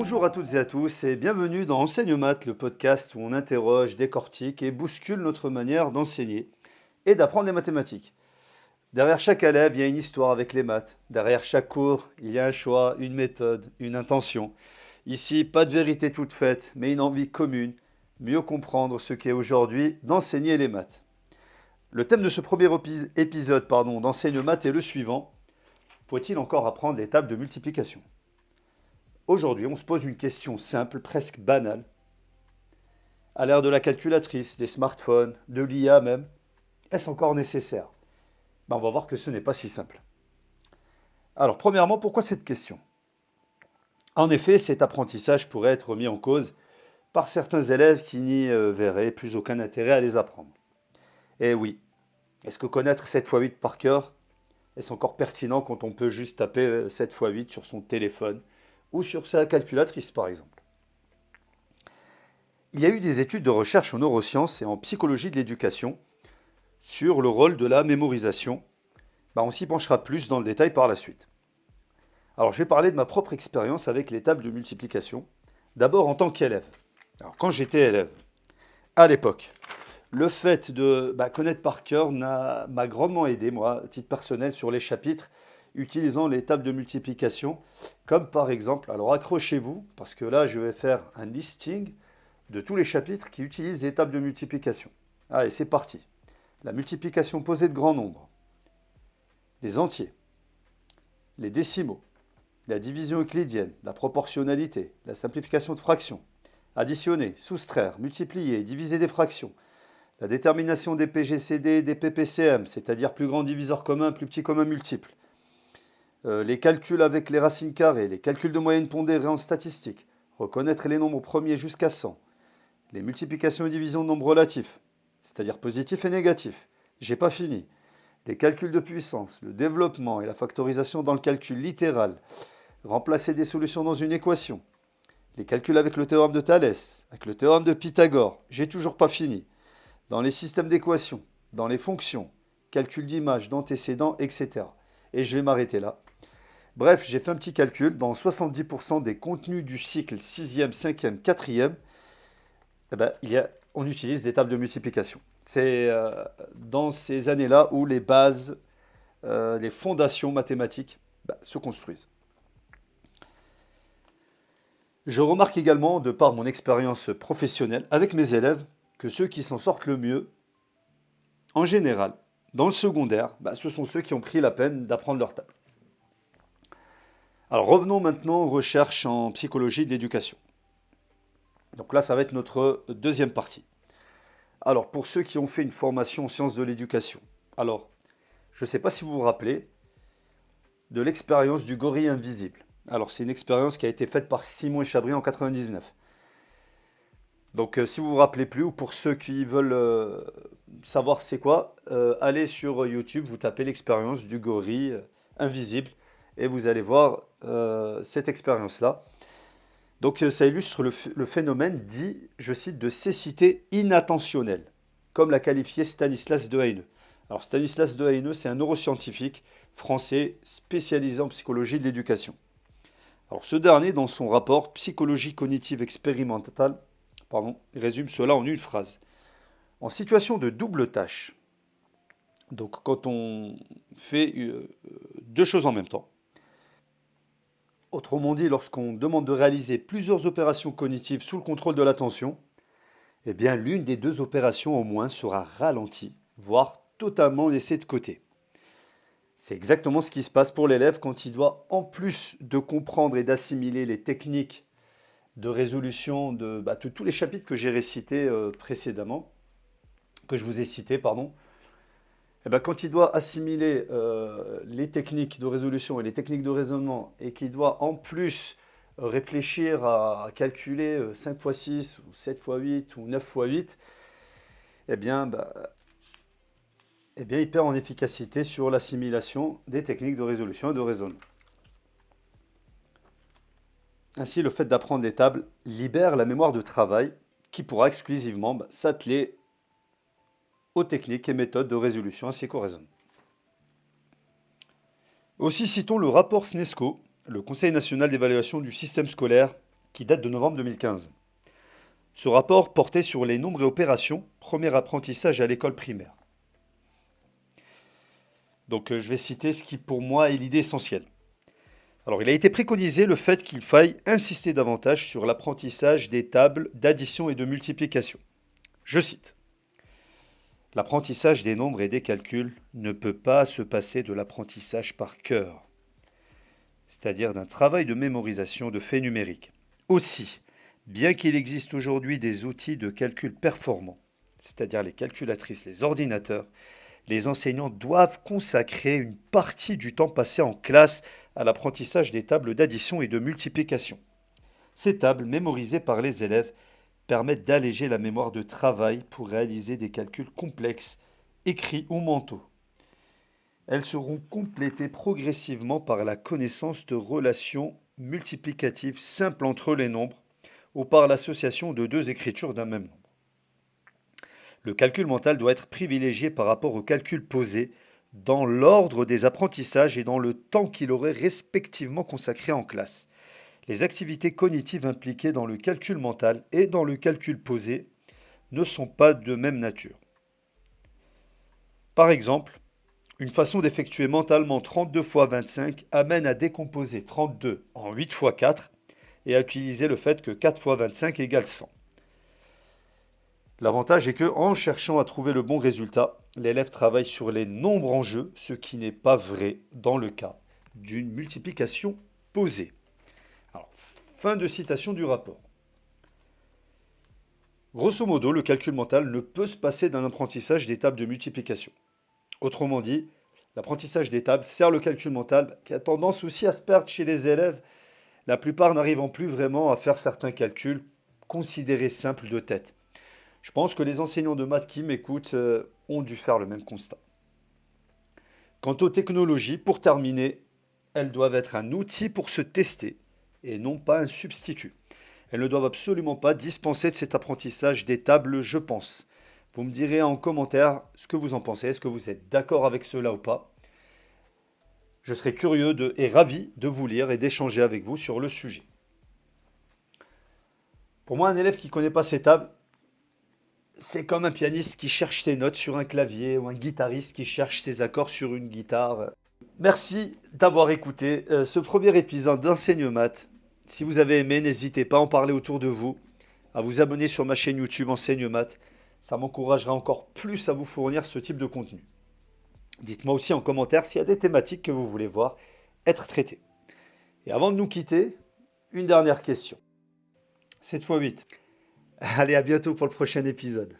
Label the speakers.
Speaker 1: Bonjour à toutes et à tous et bienvenue dans Enseigne Maths, le podcast où on interroge, décortique et bouscule notre manière d'enseigner et d'apprendre les mathématiques. Derrière chaque élève, il y a une histoire avec les maths. Derrière chaque cours, il y a un choix, une méthode, une intention. Ici, pas de vérité toute faite, mais une envie commune, mieux comprendre ce qu'est aujourd'hui d'enseigner les maths. Le thème de ce premier épisode d'Enseigne Maths est le suivant. Faut-il encore apprendre les tables de multiplication ? Aujourd'hui, on se pose une question simple, presque banale. À l'ère de la calculatrice, des smartphones, de l'IA même, est-ce encore nécessaire ? On va voir que ce n'est pas si simple. Alors, premièrement, pourquoi cette question ? En effet, cet apprentissage pourrait être mis en cause par certains élèves qui n'y verraient plus aucun intérêt à les apprendre. Et oui, est-ce que connaître 7 x 8 par cœur est encore pertinent quand on peut juste taper 7 x 8 sur son téléphone ou sur sa calculatrice par exemple? Il y a eu des études de recherche en neurosciences et en psychologie de l'éducation sur le rôle de la mémorisation. On s'y penchera plus dans le détail par la suite. Alors je vais parler de ma propre expérience avec les tables de multiplication, d'abord en tant qu'élève. Alors quand j'étais élève, à l'époque, le fait de connaître par cœur m'a grandement aidé, moi, à titre personnel, sur les chapitres utilisant les tables de multiplication, comme par exemple, alors accrochez-vous, parce que là je vais faire un listing de tous les chapitres qui utilisent les tables de multiplication. Allez, c'est parti. La multiplication posée de grands nombres, les entiers, les décimaux, la division euclidienne, la proportionnalité, la simplification de fractions, additionner, soustraire, multiplier, diviser des fractions, la détermination des PGCD et des PPCM, c'est-à-dire plus grand diviseur commun, plus petit commun multiple, les calculs avec les racines carrées, les calculs de moyenne pondérée en statistique, reconnaître les nombres premiers jusqu'à 100, les multiplications et divisions de nombres relatifs, c'est-à-dire positifs et négatifs. J'ai pas fini. Les calculs de puissance, le développement et la factorisation dans le calcul littéral, remplacer des solutions dans une équation, les calculs avec le théorème de Thalès, avec le théorème de Pythagore, j'ai toujours pas fini. Dans les systèmes d'équations, dans les fonctions, calcul d'image, d'antécédents, etc. Et je vais m'arrêter là. Bref, j'ai fait un petit calcul. Dans 70% des contenus du cycle 6e, 5e, 4e, on utilise des tables de multiplication. C'est dans ces années-là où les bases, les fondations mathématiques se construisent. Je remarque également, de par mon expérience professionnelle avec mes élèves, que ceux qui s'en sortent le mieux, en général, dans le secondaire, ce sont ceux qui ont pris la peine d'apprendre leur table. Alors revenons maintenant aux recherches en psychologie de l'éducation. Donc là, ça va être notre deuxième partie. Alors pour ceux qui ont fait une formation en sciences de l'éducation, alors je ne sais pas si vous vous rappelez de l'expérience du gorille invisible. Alors c'est une expérience qui a été faite par Simon et Chabry en 1999. Donc si vous ne vous rappelez plus, ou pour ceux qui veulent savoir c'est quoi, allez sur YouTube, vous tapez l'expérience du gorille invisible et vous allez voir cette expérience-là. Donc ça illustre le phénomène dit, je cite, de cécité inattentionnelle, comme l'a qualifié Stanislas Dehaeneux. Alors Stanislas Dehaeneux, c'est un neuroscientifique français spécialisé en psychologie de l'éducation. Alors ce dernier, dans son rapport Psychologie cognitive expérimentale, résume cela en une phrase. En situation de double tâche, donc quand on fait deux choses en même temps, autrement dit, lorsqu'on demande de réaliser plusieurs opérations cognitives sous le contrôle de l'attention, l'une des deux opérations au moins sera ralentie, voire totalement laissée de côté. C'est exactement ce qui se passe pour l'élève quand il doit, en plus de comprendre et d'assimiler les techniques de résolution de tous les chapitres que j'ai récités précédemment, que je vous ai cités, quand il doit assimiler les techniques de résolution et les techniques de raisonnement et qu'il doit en plus réfléchir à calculer 5 x 6 ou 7 x 8 ou 9 x 8, il perd en efficacité sur l'assimilation des techniques de résolution et de raisonnement. Ainsi, le fait d'apprendre les tables libère la mémoire de travail qui pourra exclusivement s'atteler aux techniques et méthodes de résolution ainsi qu'au raisonnement. Aussi citons le rapport SNESCO, le Conseil national d'évaluation du système scolaire, qui date de novembre 2015. Ce rapport portait sur les nombres et opérations, premier apprentissage à l'école primaire. Donc je vais citer ce qui pour moi est l'idée essentielle. Alors il a été préconisé le fait qu'il faille insister davantage sur l'apprentissage des tables d'addition et de multiplication. Je cite. L'apprentissage des nombres et des calculs ne peut pas se passer de l'apprentissage par cœur, c'est-à-dire d'un travail de mémorisation de faits numériques. Aussi, bien qu'il existe aujourd'hui des outils de calcul performants, c'est-à-dire les calculatrices, les ordinateurs, les enseignants doivent consacrer une partie du temps passé en classe à l'apprentissage des tables d'addition et de multiplication. Ces tables, mémorisées par les élèves, permettent d'alléger la mémoire de travail pour réaliser des calculs complexes, écrits ou mentaux. Elles seront complétées progressivement par la connaissance de relations multiplicatives simples entre les nombres ou par l'association de deux écritures d'un même nombre. Le calcul mental doit être privilégié par rapport au calcul posé dans l'ordre des apprentissages et dans le temps qu'il aurait respectivement consacré en classe. Les activités cognitives impliquées dans le calcul mental et dans le calcul posé ne sont pas de même nature. Par exemple, une façon d'effectuer mentalement 32 fois 25 amène à décomposer 32 en 8 fois 4 et à utiliser le fait que 4 fois 25 égale 100. L'avantage est que, en cherchant à trouver le bon résultat, l'élève travaille sur les nombres en jeu, ce qui n'est pas vrai dans le cas d'une multiplication posée. Alors, fin de citation du rapport. Grosso modo, le calcul mental ne peut se passer d'un apprentissage des tables de multiplication. Autrement dit, l'apprentissage des tables sert le calcul mental qui a tendance aussi à se perdre chez les élèves, la plupart n'arrivant plus vraiment à faire certains calculs considérés simples de tête. Je pense que les enseignants de maths qui m'écoutent ont dû faire le même constat. Quant aux technologies, pour terminer, elles doivent être un outil pour se tester et non pas un substitut. Elles ne doivent absolument pas dispenser de cet apprentissage des tables, je pense. Vous me direz en commentaire ce que vous en pensez. Est-ce que vous êtes d'accord avec cela ou pas? Je serai curieux et ravi de vous lire et d'échanger avec vous sur le sujet. Pour moi, un élève qui ne connaît pas ces tables, c'est comme un pianiste qui cherche ses notes sur un clavier ou un guitariste qui cherche ses accords sur une guitare. Merci d'avoir écouté ce premier épisode d'Enseigne Maths. Si vous avez aimé, n'hésitez pas à en parler autour de vous, à vous abonner sur ma chaîne YouTube Enseigne Maths. Ça m'encouragera encore plus à vous fournir ce type de contenu. Dites-moi aussi en commentaire s'il y a des thématiques que vous voulez voir être traitées. Et avant de nous quitter, une dernière question. 7 x 8. Allez, à bientôt pour le prochain épisode.